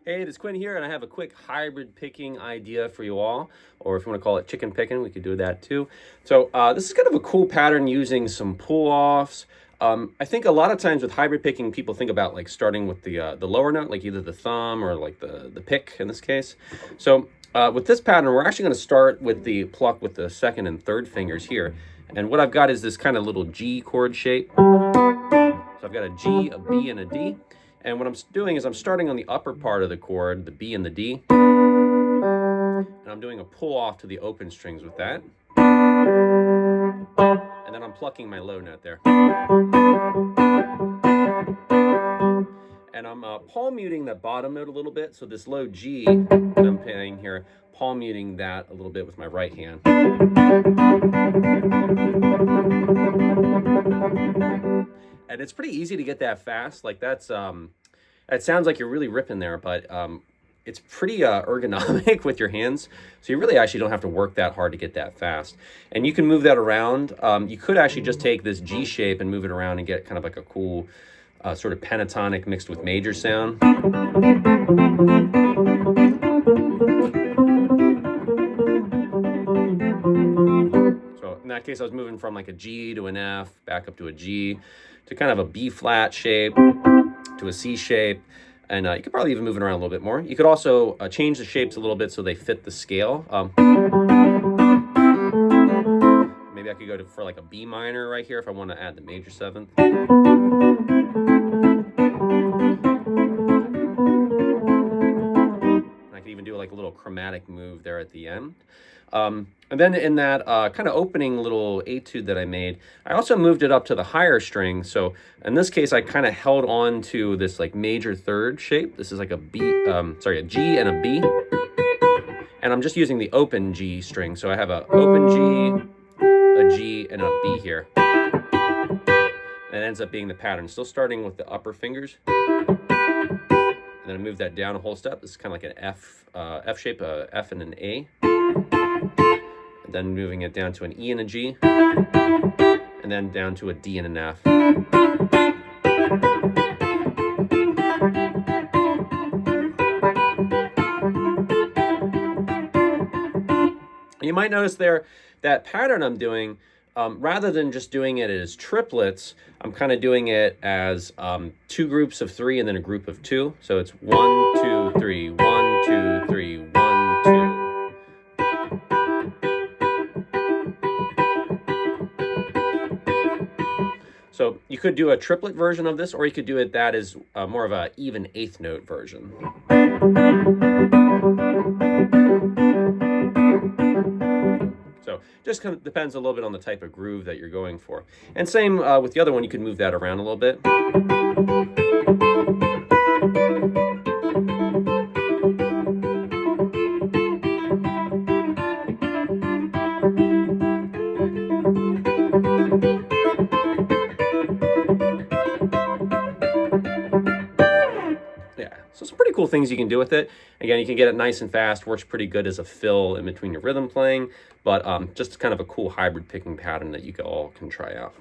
Hey, it's Quinn here, and I have a quick hybrid picking idea for you all, or if you want to call it chicken picking, we could do that too. So this is kind of a cool pattern using some pull-offs. I think a lot of times with hybrid picking, people think about like starting with the lower note, like either the thumb or like the pick in this case. So with this pattern, we're actually going to start with the pluck with the second and third fingers here. And what I've got is this kind of little G chord shape. So I've got a G, a B, and a D. And what I'm doing is I'm starting on the upper part of the chord, the B and the D. And I'm doing a pull off to the open strings with that. And then I'm plucking my low note there. And I'm palm muting that bottom note a little bit. So this low G that I'm playing here, palm muting that a little bit with my right hand. And it's pretty easy to get that fast. Like that's, it sounds like you're really ripping there, but it's pretty ergonomic with your hands. So you really actually don't have to work that hard to get that fast. And you can move that around. You could actually just take this G shape and move it around and get kind of like a cool sort of pentatonic mixed with major sound. So in that case, I was moving from like a G to an F, back up to a G, to kind of a B flat shape, to a C shape, and you could probably even move it around a little bit more. You could also change the shapes a little bit so they fit the scale. Maybe I could go for like a B minor right here if I want to add the major seventh. I could even do like a little chromatic move there at the end. And then in that kind of opening little etude that I made, I also moved it up to the higher string. So in this case, I kind of held on to this like major third shape. This is like a B, a G and a B. And I'm just using the open G string. So I have a open G, a G, and a B here. And it ends up being the pattern. Still starting with the upper fingers. And then I move that down a whole step. This is kind of like an F shape, a F and an A. And then moving it down to an E and a G, and then down to a D and an F. You might notice there that pattern I'm doing, rather than just doing it as triplets, I'm kind of doing it as two groups of three and then a group of two. So it's 1, 2, 3, 1, 2, 3, 1, 2. So you could do a triplet version of this, or you could do it that is more of an even eighth note version. So just kind of depends a little bit on the type of groove that you're going for. And same with the other one, you can move that around a little bit. So some pretty cool things you can do with it. Again, you can get it nice and fast, works pretty good as a fill in between your rhythm playing, but just kind of a cool hybrid picking pattern that you all can try out.